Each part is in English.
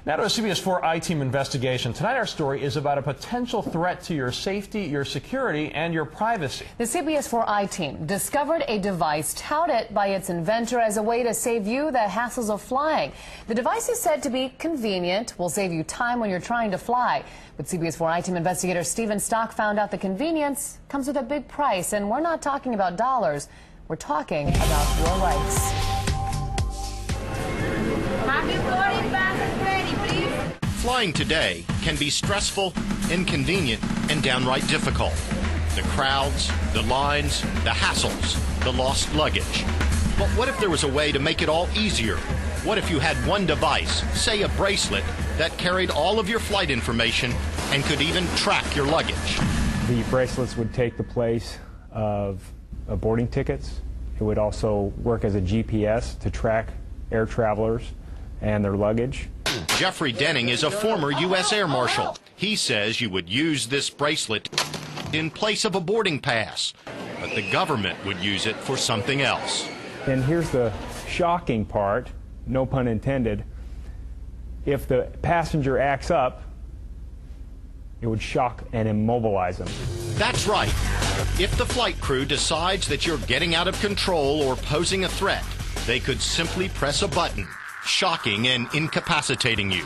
Now to a CBS4 I-Team investigation. Tonight our story is about a potential threat to your safety, your security, and your privacy. The CBS4 I-Team discovered a device touted by its inventor as a way to save you the hassles of flying. The device is said to be convenient, will save you time when you're trying to fly. But CBS4 I-Team investigator Stephen Stock found out the convenience comes with a big price, and we're not talking about dollars. We're talking about your rights. Have your boarding passes ready, please? Flying today can be stressful, inconvenient, and downright difficult. The crowds, the lines, the hassles, the lost luggage. But what if there was a way to make it all easier? What if you had one device, say a bracelet, that carried all of your flight information and could even track your luggage? The bracelets would take the place of boarding tickets. It would also work as a GPS to track air travelers and their luggage. Jeffrey Denning is a former U.S. Air Marshal. He says you would use this bracelet in place of a boarding pass, but the government would use it for something else. And here's the shocking part, no pun intended. If the passenger acts up, it would shock and immobilize them. That's right. If the flight crew decides that you're getting out of control or posing a threat, they could simply press a button, shocking and incapacitating you.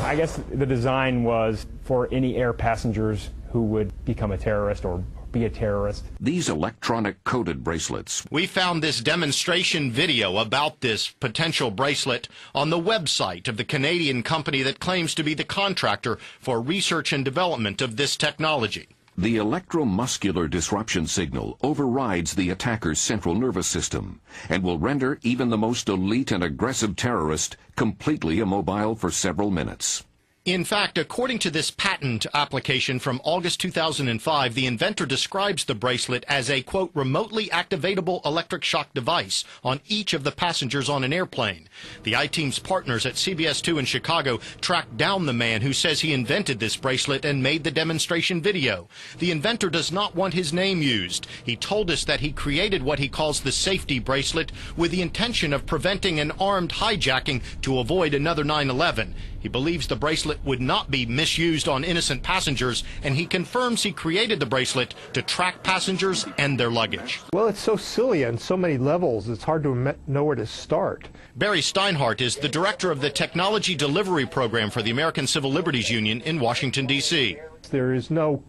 I guess the design was for any air passengers who would become a terrorist or be a terrorist. These electronic coded bracelets. We found this demonstration video about this potential bracelet on the website of the Canadian company that claims to be the contractor for research and development of this technology. The electromuscular disruption signal overrides the attacker's central nervous system and will render even the most elite and aggressive terrorist completely immobile for several minutes. In fact, according to this patent application from August 2005, the inventor describes the bracelet as a, quote, remotely activatable electric shock device on each of the passengers on an airplane. The I-Team's partners at CBS2 in Chicago tracked down the man who says he invented this bracelet and made the demonstration video. The inventor does not want his name used. He told us that he created what he calls the safety bracelet with the intention of preventing an armed hijacking to avoid another 9/11. He believes the bracelet would not be misused on innocent passengers, and he confirms he created the bracelet to track passengers and their luggage. Well, it's so silly on so many levels, it's hard to know where to start. Barry Steinhardt is the director of the Technology Delivery Program for the American Civil Liberties Union in Washington, D.C. There is no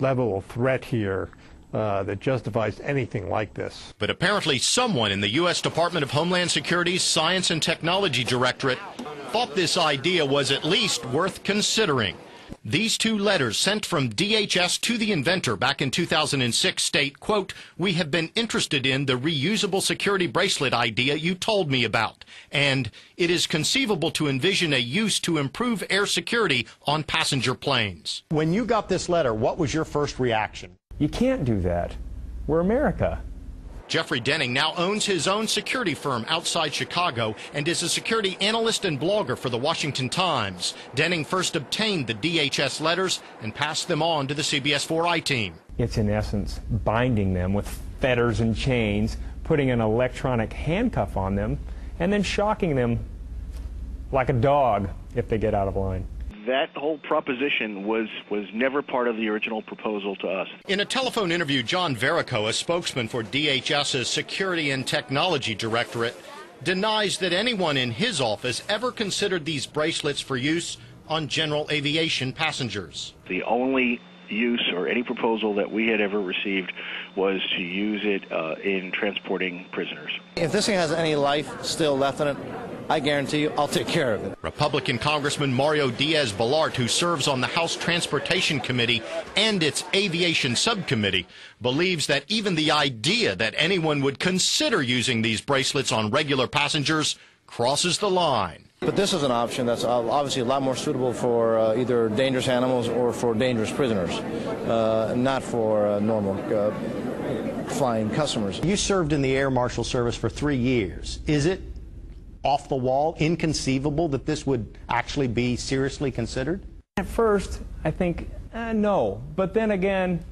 level of threat here that justifies anything like this. But apparently someone in the U.S. Department of Homeland Security's Science and Technology Directorate thought this idea was at least worth considering. These two letters sent from DHS to the inventor back in 2006 state, quote, "We have been interested in the reusable security bracelet idea you told me about, and it is conceivable to envision a use to improve air security on passenger planes." When you got this letter, what was your first reaction? You can't do that. We're America. Jeffrey Denning now owns his own security firm outside Chicago and is a security analyst and blogger for the Washington Times. Denning first obtained the DHS letters and passed them on to the CBS4 I-Team. It's in essence binding them with fetters and chains, putting an electronic handcuff on them, and then shocking them like a dog if they get out of line. That whole proposition was never part of the original proposal to us. In a telephone interview, John Verico, a spokesman for DHS's Security and Technology Directorate, denies that anyone in his office ever considered these bracelets for use on general aviation passengers. The only use or any proposal that we had ever received was to use it in transporting prisoners. If this thing has any life still left in it, I guarantee you I'll take care of it. Republican Congressman Mario Diaz-Balart, who serves on the House Transportation Committee and its Aviation Subcommittee, believes that even the idea that anyone would consider using these bracelets on regular passengers crosses the line. But this is an option that's obviously a lot more suitable for either dangerous animals or for dangerous prisoners, not for normal flying customers. You served in the Air Marshal Service for 3 years. Is it off the wall, inconceivable that this would actually be seriously considered? At first, I think, no. But then again,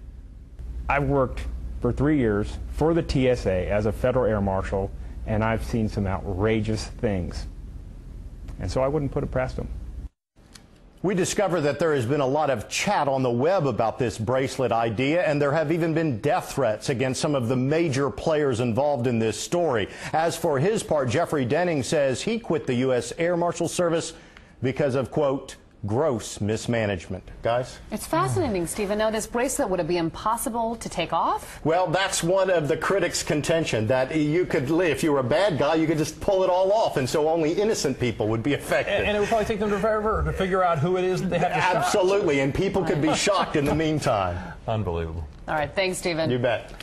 I've worked for 3 years for the TSA as a federal air marshal, and I've seen some outrageous things. And so I wouldn't put it past them. We discovered that there has been a lot of chat on the web about this bracelet idea, and there have even been death threats against some of the major players involved in this story. As for his part, Jeffrey Denning says he quit the U.S. Air Marshal Service because of, quote, gross mismanagement. Guys? It's fascinating, Stephen. Now, this bracelet, would it be impossible to take off? Well, that's one of the critics' contention, that you could, if you were a bad guy, you could just pull it all off, and so only innocent people would be affected. And it would probably take them forever to figure out who it is that they have to shock. Absolutely, and people could be shocked in the meantime. Unbelievable. All right, thanks, Stephen. You bet.